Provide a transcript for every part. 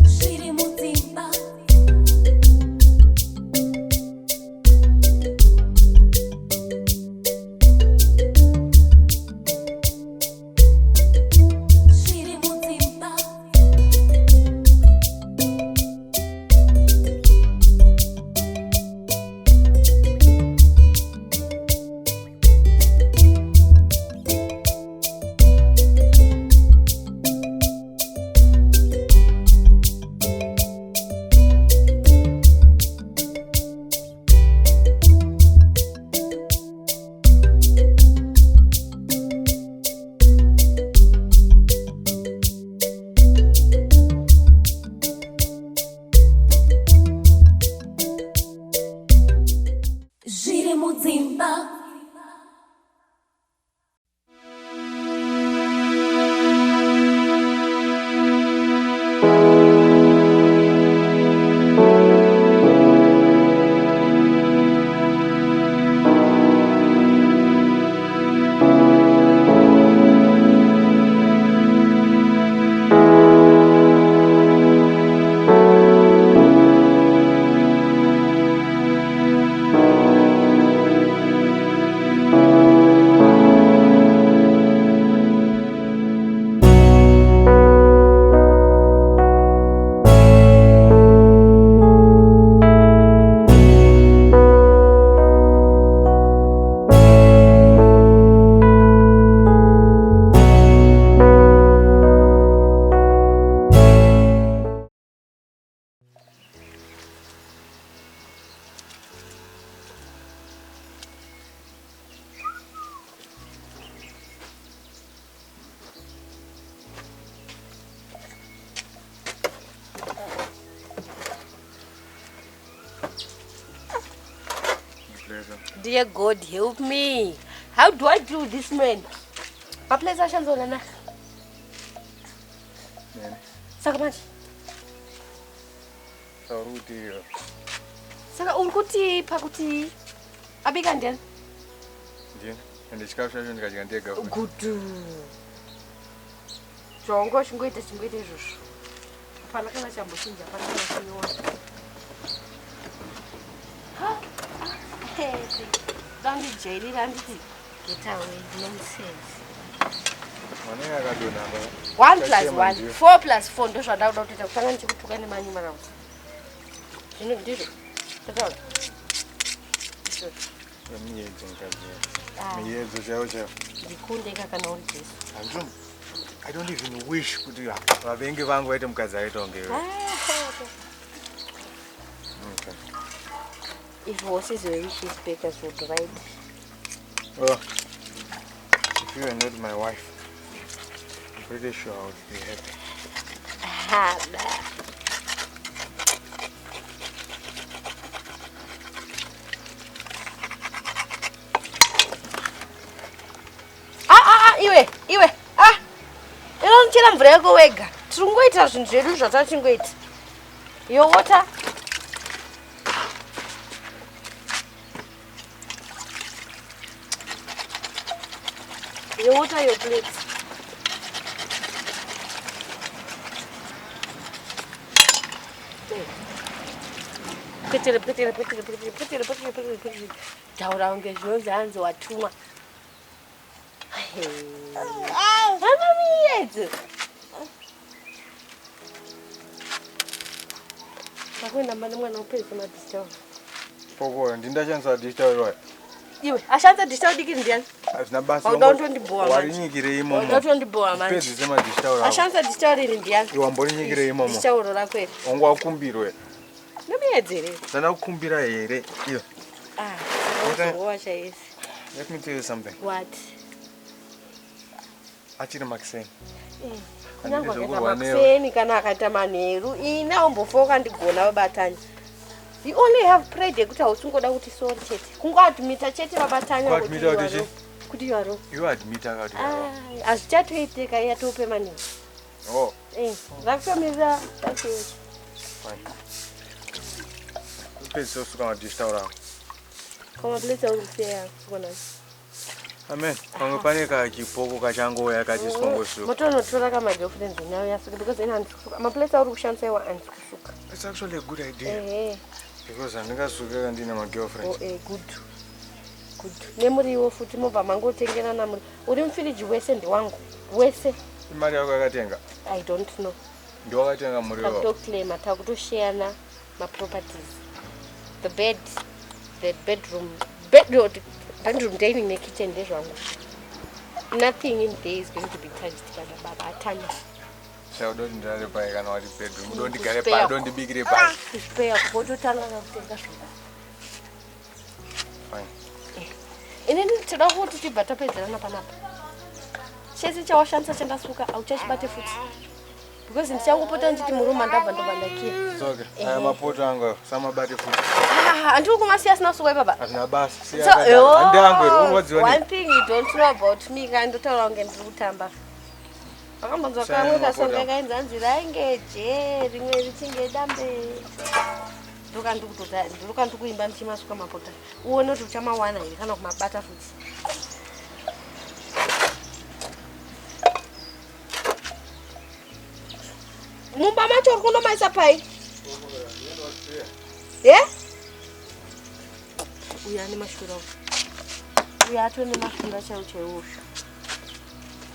Zviri Mudzimba. Zviri Mudzimba. Zviri Mudzimba. Dear God, help me. How do I do this, man? My place is on na. Saka manje. Saruti. Saka ukuthi phakuthi abika ndeni. Ndiye. Ndichikasha ndikachikandega. Good. Jongo chingoita izvozvo. Apana kana chambochinja, apana kana chinyowa. Don't be jelly, don't be. Get away, nonsense. 1 plus 1, 4 plus 4. Don't shut down. Don't take a chance to put any money around. You know, did it? That's all. I don't even wish to do that. I think if I'm going to because I don't give it. Okay. If horses were wishes, bakers would ride. Well, if you are not my wife, I'm pretty sure I would be happy. Iwe. Inonchera mvura yako wega. Tiringoita zvinhu zvedu zvatachingoita. Your water. Your water, your plate. Taura unge zvinonzi hanzi watumwa. Mama miyedzi. Makwenda mwana mwana upezi madisitawo. Popo, ndindachanisa disitawo. Iwe, ashanza disitawo diki ndiani? Azina basi. Ndondondiboa manje. Warinyikire imomo. Ndondondiboa manje. Pezi zema disitawo. Ashanza disitawo riri ndiani? Iwe amborinyikire imomo. Disitawo rakwe. Ongo akumbirwe. Nomiyedzere. Sana kukumbira here. Iyo. Watch this. Let me tell you something. What? Achiri Maxine. Nyangwa kata Maxine kana akaita manheru. Ina umbofoka ndigona wabatanya. You only have pride yekuti hausingoda kuti sori chete. Kungoadmita chete vabatanya kuti you are wrong. You admit kuti you are wrong. Azvichatoiteka yatope manheru. Oh. Rakufamira. That's it. Fine. Pezi sosuka madishitaura. Koma place uri fair. Kona. Amen. Paneka chipoko kachango yakachispongosu. Motonotora kama girlfriend now yasuka because in handsuka. Maplesa uri kushandisa iwa handsuka. It's actually a good idea. Because andingasuka ndina my girlfriend. Oh, good. Good. Nemuriwo futi mobva mangotengera namuri. Uri mfiriji wese ndiwangu. Wese. Imari yako yakatenga? I don't know. Ndio wakatenga muriwo. Takutoclaim, takutoshare my properties. The bed, the bedroom dining and kitchen ndezvangu. Nothing in there is going to be touched by the baba Tanya. So don't ndare pai kana wati bedroom. Don't gare pai, don't bigire pai. Spare photo tanga kutenga zvinhu. Fine. Inini tinoda kuti tibata pedzerana panapa. Chese chawashandisa chandasuka auchachibate futi. Because ndichangopota nditi muruma ndabva ndobandakia. It's okay. Aya mapoto anga samabate futi. Andiri kumasiya asina suwa baba. Asina basi. Siya kada. Andangu urwadziwa ni. One thing you don't know about me kandotaura kunge ndiri kutamba. Akambonzwa kamwe kasonga kainza nzira ingeje rimwe richinge dambe. Ndoka ndikuimba ndichimasuka mapota. Uone kuti uchamawana here kana kumabata futi. Mumba macho uri kundomaisa pai? Uya ane mashura. Uya atone mashura chaiwo.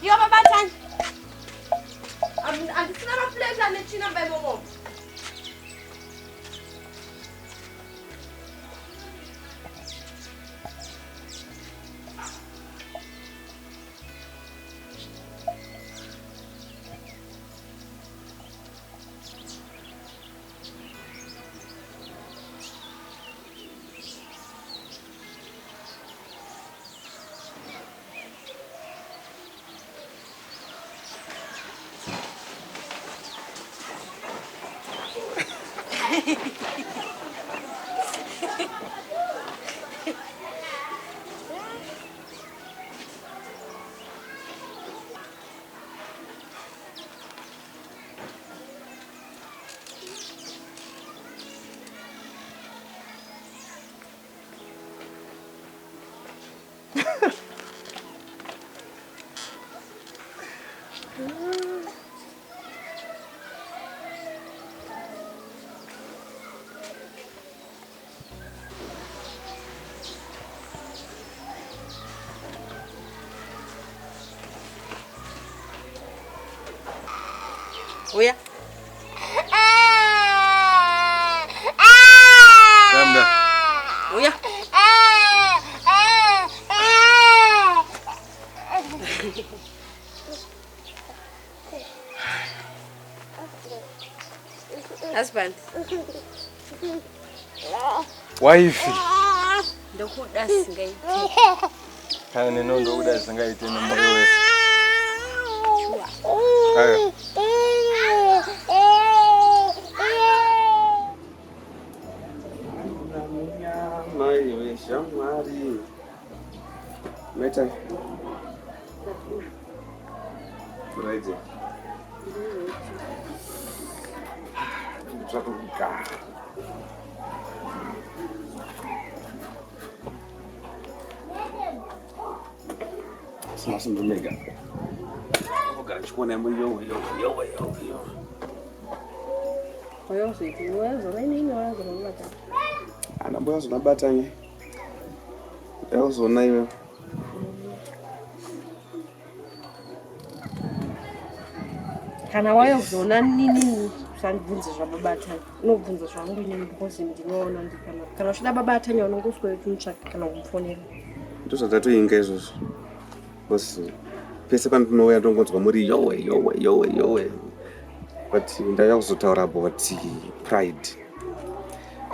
Yo baba Tanya. Andisina mapleta nechina mbai momo. Uya. Ramda. Uya. Husband. Wife. Ndokuda singaite. Kana nenondo uda singaite nomuri wese. Ayo. Shamari. Meta. Right. Sasa ndo mega. Ukachukua na mwenyewe yo. Kwa hiyo usiweze nini wazo unataka. Anamboya unabatanye. Leo zona hiyo. Kana wayo zona nini usandibvunza zvababatanya. Unobvunza zvangu ine because ndinoona ndikana. Kana uchida babatanya unongoswera kutsvaka kana kumfonera. Ndozvatatoinga izvozvo. Bosi. Pese pandinouya ndongonzwa muri yowe. But ndaya kuzotaura about pride.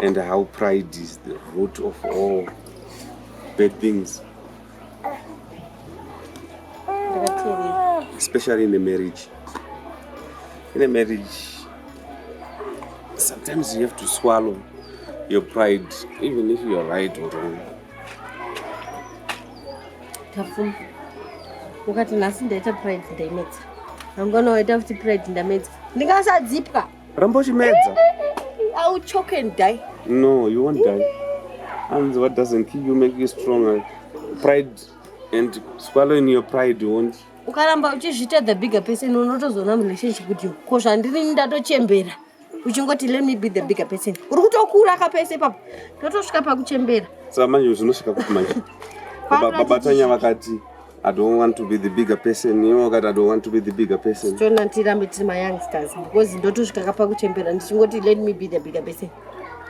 And how pride is the root of all bad things. Especially in a marriage. In a marriage, sometimes you have to swallow your pride, even if you are right or wrong. Tafu. Ukati nasi ndaita pride ndaimedza. Angonoita kuti pride ndamedza. Ndingasadzipwa. Rambochimedza. I will choke and die. No, you won't die. And what doesn't kill you make you stronger. Pride And swallowing your pride won't. Ukaramba uchizvita the bigger person unotozona relationship kuti ko zvandiri ndatochembera. Uchingoti let me be the bigger person. Uri kutokura kapese papo. Totosvika pakuchembera. Saka manje zvinosvika kuti manje. Babatanya vakati I don't want to be the bigger person. You know that I don't want to be the bigger person. So nantirambe tiri my youngsters because ndotosvika pakuchembera ndichingoti let me be the bigger person.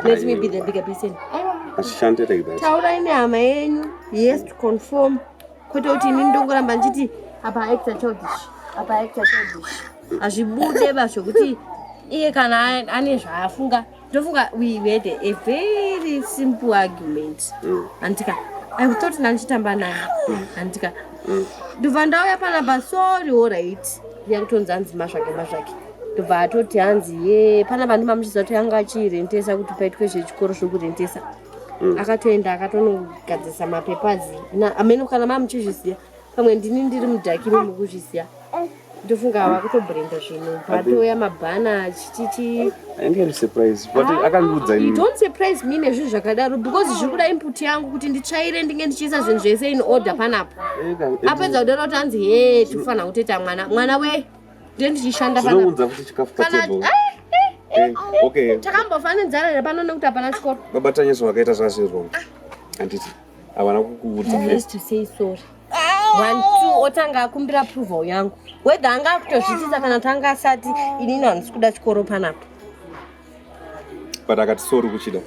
Let me be the bigger person. Ashante like that. Taura ine hama yenyu. Yes to conform. Kwete kuti ini ndongoramba ndichiti apa actor childish. Apa actor childish. Azvibude basho kuti iye kana ane zvaafunga. Ndofunga we had a very simple argument. Antika I thought nanchitamba naye. Antika ndobva ndauya panapa sorry all right. Yakutonza hanzi masvake. Ndobva atoti hanzi ye panapa ndimamuchiza kuti anga achirentesa kuti paitwe zvechikoro zvokurentesa. Akatoenda akatonogadzisa mapepazi. Ameno kana mamuchizviziya. Pamwe ndiri mudhaki mukuzviziya. Ndofunga wakutobrenda zvinhu. Patoya mabhana chichichi. I am surprised. But akanudza ini. You don't surprise me nezvinhu zvakadaro because zvikuda input yangu kuti nditsvaire ndinge ndichiisa zvinhu zvese in order panapo. Apedza kudaro kuti hanzi he tifana kutoita mwana we ndichishanda panapo. Zvinounza kuti chikafu patable. Okay. Takambofanira here pano nekuti hapana chikoro. Babatanya zvakaita zvazvo. Handiti. Havana kukuudza. I used to say sorry. 1 2 otanga akumbira approval yangu. Whether anga kutozvitisa kana tanga asati inini handisi kuda chikoro panapo. But akati sorry kuchida.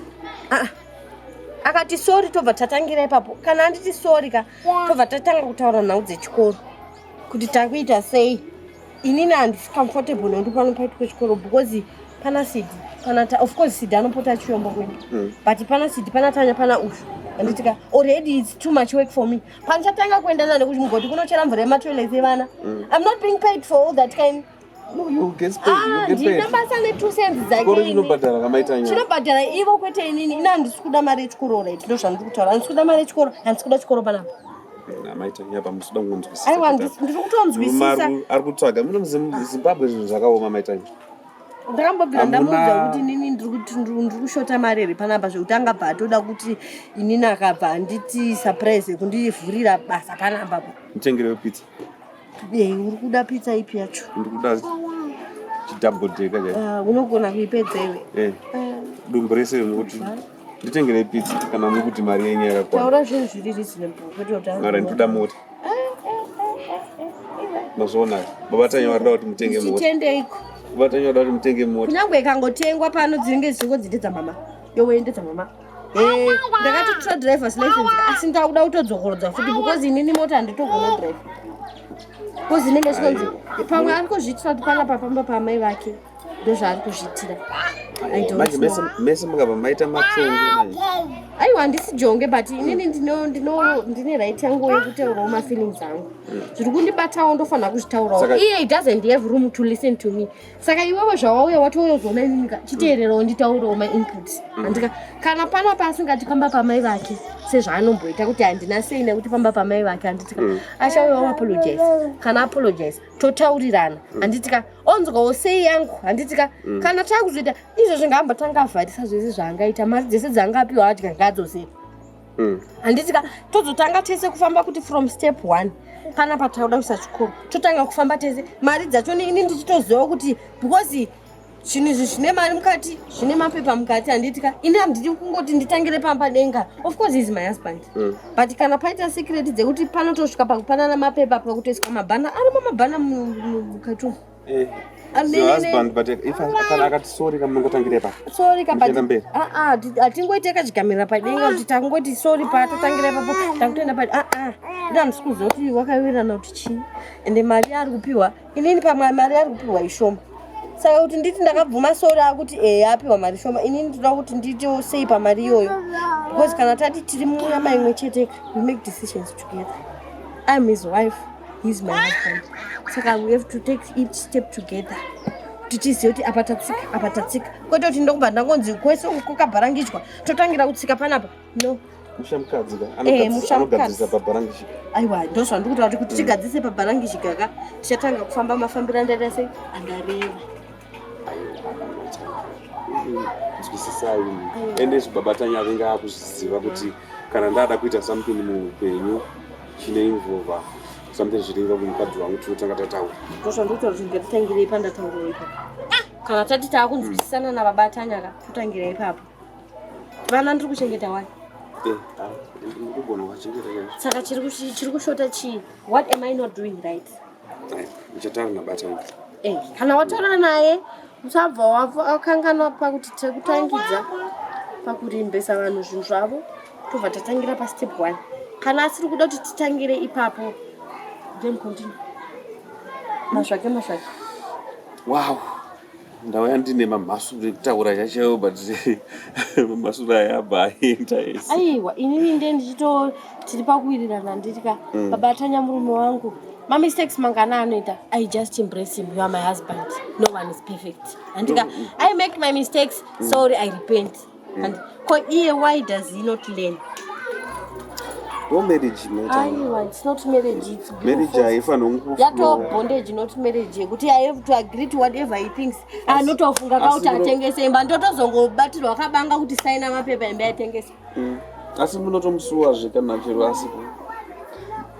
Akati sorry tobva tatangira ipapo. Kana handiti sorry ka tobva tatanga kutaura nhau dzechikoro. Kuti takuita sei. Inini handisi comfortable nekuti pano paitwe chikoro because pana Sidi. Of course Sidi anopota achiyombo kwedu. But pana Sidi, pana Tanya, pana Ushu. Anditika already it's too much work for me. Panchatanga kuendana nekuti mugodi kunochera mvura yematoilet evana. I'm not being paid for all that kind. No, you get paid. You get paid. Ndinabasa ne2 cents dzake. Chikoro chinobhadhara kamaitanya. Chinobhadhara ivo kwete inini. Ina handisi kuda mari yechikoro right. Ndo zvandiri kutaura. Handisi kuda mari yechikoro, handisi kuda chikoro panapa. Maitanya apa musoda kungonzwisisa. Aiwa ndiri kutonzwisisa. Ari kutsvaga muno muZimbabwe zvinhu zvakaoma maitanya. Ndakambobvira ndamuudza kuti inini ndiri kushota mari here panapa zvekuti angabva atoda kuti inini akabva handiti surprise kundivhurira basa panapa. Mutengere pizza. Uri kuda pizza ipi yacho? Ndiri kuda chidouble decker chaicho. Unogona kuipedza iwe? Dumbu rese nokuti nditengere pizza kana mukuti mari yenyu yakakwana. Taura zvinhu zviri reasonable kwete kuti mara ndinoda mota. Mazvoona babatanya varida kuti mutenge mota. Chitendeiko? Babatanya varida kuti mutenge mota. Kunyangwe ikangotengwa pano dzinenge dzichingodzidedza mama. Yoendedza mama. Ndakatotora driver's license asi ndakuda kutodzokorodza futi because inini mota handitogona drive. Because inenge zvinonzi pamwe ari kuzviitira kuti panapa pamba pamai vake. Ndozvaari kuzviitira. Mese mukabva maita machonge. Aiwa handisi jonge but inini ndine right yangu yekutaurawo mafeelings angu. Zviri kundibatawo ndofanira kuzvitaurawo. Iye he doesn't have room to listen to me. Saka iwewe zvawauya watouyazoona inini chiteererawo nditaurawo my inputs. Handika kana panapa asingati pamba pamai vake sezvaanomboita kuti handina sei nekuti pamba pamai vake handitika achauyawo apologize. Kana apologize totaurirana. Handitika onzwawo sei yangu handitika kana takuzoita izvo zvingahamba tangavharisa zvese zvaangaita mari dzese dzaangapiwa adya ngadzose. Handitika tozotanga tese kufamba kuti from step 1 panapa tauda kuisa chikoro totanga kufamba tese mari dzacho ini ndichitoziva kuti because zvinhu izvi zvine mari mukati zvine mapepa mukati handitika ini handidi kungoti nditangire pamba denga. Of course is my husband but kana paita secret dzekuti panotosvika pakupanana mapepa pakutoiswa mabhana arimo mabhana mukati umu. Your husband, but if I got sorry, I'm not going to sorry, but atingoite kachigamira padenga kuti tangoti sorry patotangira ipapo takutenda pati ndandisikuziva kuti wakawirirana kuti chii ende mari ari kupiwa inini pamwe mari ari kupiwa ishoma saka kuti nditi ndakabvuma sorry akuti apiwa mari shoma inini ndoda kuti ndito sei pamari iyoyo because kana tati tiri munyama imwe chete we make decisions together. I'm his wife, he's my husband. Saka we have to take each step together. Tichiziva kuti apa tatsika kwete kuti ndokubva ndangonzi kwese kukabharangichwa totangira kutsika panapa no. Mushamukadzi anogadzisa pabharangishika. Aiwa ndozvandiri kutaura kuti tigadzise pabharangishika ka tichatanga kufamba mafambiro andaita sei andareva. Nzwisisai ende zvibabatanya avenga akuzviziva kuti kana ndada kuita something muupenyu chine involva something zviringa kumukadzi wangu tinotanga tataura. Ndozvandotaura kuti ngatitangire ipa ndataura ipapo. Kana tati taakunzwisisana nababatanya totangira ipapo. Vana ndiri kuchengeta wani? Ndikugona wachengeta yani. Saka chiri kushota chii? What am I not doing right? Ndichataura nabatanya. Kana wataura naye usabva wakanganwa pakuti tekutangidza pakurimbesa vanhu zvinhu zvavo tobva tatangira pastep 1. Kana asiri kuda kuti titangire ipapo then continue. Masvake. Wow. Ndauya ndine mamhasuru ekutaura chachayo but mamhasuru aya abva aenda ese. Aiwa, inini ndichito tiri pakuwirirana nditika babatanya murume wangu. My mistakes mangana anoita. I just embrace him. You are my husband. No one is perfect. Andika, I make my mistakes. Sorry, I repent. And why does he not learn? What marriage? It's not marriage. It's marriage. If I don't bondage, not marriage. Kuti I have to agree to whatever he thinks. Not ofunga kauta atengese imba ndotozongo batirwa akabanga kuti sign mapepa imba atengese. Asi munotomsuwa zvekana chero asipo.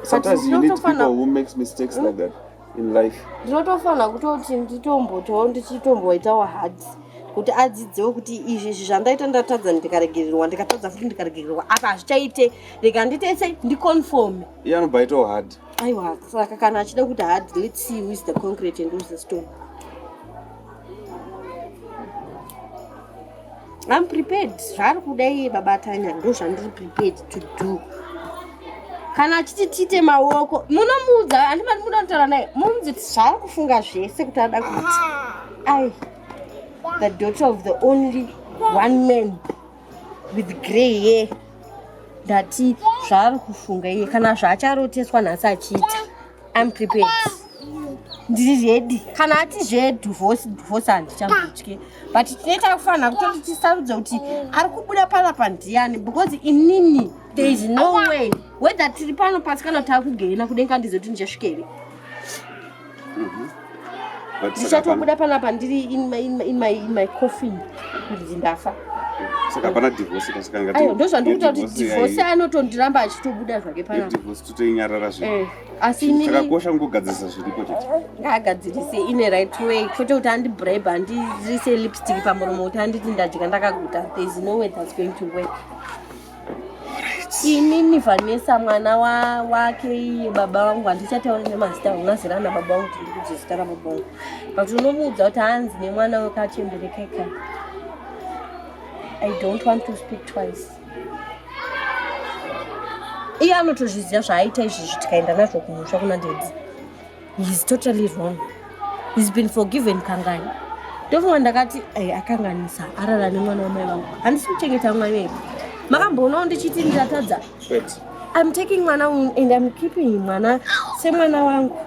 Sometimes you need people who makes mistakes like that in life. Ndinotofana kutoti ndichitomboitawo hard. Kuti adzidziwe kuti izvi zvandaita ndatadza ndikaregererwa ndikatadza futi ndikaregererwa apa azvichaite rekanditese ndiconform. Anobaitawo hard. Aiwa, saka kana achida kuti hard, let's see who is the concrete and who is the stone. I'm prepared. Zviri kudai babatanya ndozvandiri prepared to do. Kana achiti maoko munomuudza handimati munotaura naye munzi zviri kufunga zvese kuti ada kuti the daughter of the only one man with grey hair ndati zviri kufunga iye kana zvaacharoteswa nhasi achiita. I'm prepared. Ndiri ready. Kana ati divorce handichambotye but tinoita kufanira kutoti tisarudza kuti ari kubuda panapa ndiani because inini there is no way whether tiri pano pasi kana takugaina kudenga ndizoti ndichasvikere. Ndichatobuda panapa ndiri in my coffin kuti ndafa. Saka pana divorce kasikanga. Ayo ndozvandikuta kuti divorce anotondiramba achitobuda zvake panapa. Divorce totoinyarara zvino. Asi inini chakakosha ngogadzirisa zviripo chete. Ngagadzirise in a right way. Kwete kuti andibribe andirise lipstick pamuromo kuti anditi ndadya ndakaguta. There is no way that's going to work. Inini Vanessa mwana wake iye baba wangu handichataura nemazita unazira na baba wangu kuti ndikuti zita rababa wangu. But unomuudza kuti hanzi nemwana wakachemberekeka. I don't want to speak twice. Iye anotozviziva zvaaita izvi tikaenda nazvo kumusha kuna ndedzi. He's totally wrong. He's been forgiven kangani. Ndofunga ndakati akanganisa arara nemwana wamai vangu. Handisi kuchengeta mwana wedu. Makamboonawo ndichiti ndiratadza. I'm taking mwana and I'm keeping mwana semwana wangu.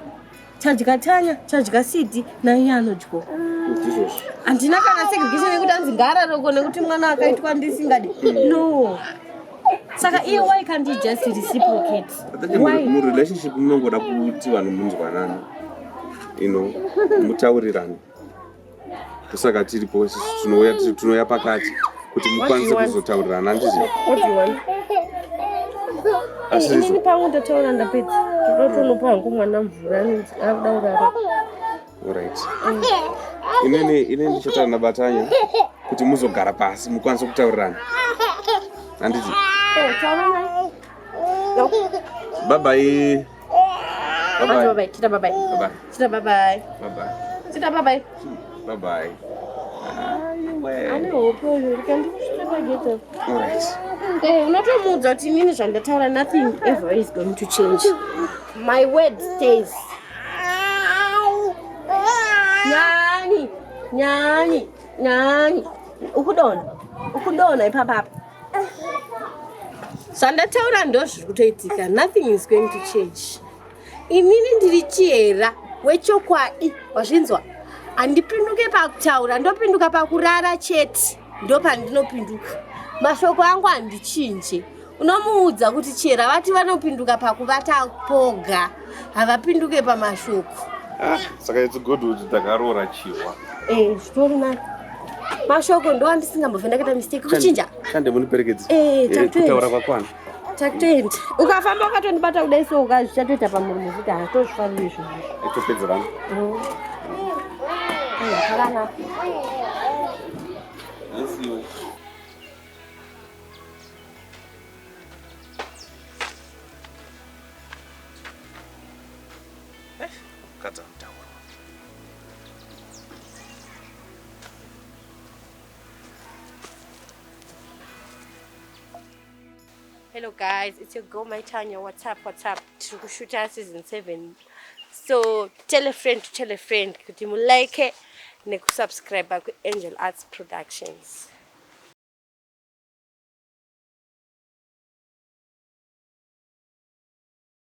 Chadya tanya, chadya sidi na iye anodya. Handina kana segregation yekuti anzi ngaararoko nekuti mwana akaitwa ndisingadi. No. Saka iye why can't he just reciprocate? Why? Mu relationship munongoda kuti vanhu munzwanana. Mutaurirana. Saka tiripo tunoya pakati kuti mukwanise kuzotaurirana ndizvo. What do you want? Inini pangu ndataura ndapedza. Ndotonopa hangu mwana mvura akuda urara. Alright. Inini ndichotaura nabatanya kuti muzogara pasi mukwanise kutaurirana. Handiti? Bye bye. Bye bye. Chita bye bye. Chita bye bye. Chita bye bye. Bye bye. Ane hope kandi kusvika gate. Alright. Unotomuudza kuti inini zvandataura nothing ever is going to change. My word stays. Nyani. Ukudona ipapa. Zvandataura ndozviri kutoitika. Nothing is going to change. Inini ndiri chiyera wechokwadi wazvinzwa. Handipinduke pakutaura, ndopinduka pakurara chete. Ndopandinopinduka. Mashoko angu handichinje. Unomuudza kuti chera vati vanopinduka pakuvata poga. Havapinduke pamashoko. Saka it's good kuti takarora chiwa. Zvitori nani. Mashoko ndo andisingambovhe ndakaita mistake kuchinja. Chande muniperekedzi. Tatu. Kutaura kwakwana. Takutenda. Ukafamba ukatondibata kudai so ukazvichatoita pamuromo kuti hatozvifariri izvo. Etopedzerana. Zvakanaka. Yes, you. Kata mtawa. Hello guys, it's your girl my Tanya. What's up? Tukushuta season 7. So tell a friend to tell a friend kuti mulike nekusubscribe ku Angel Arts Productions.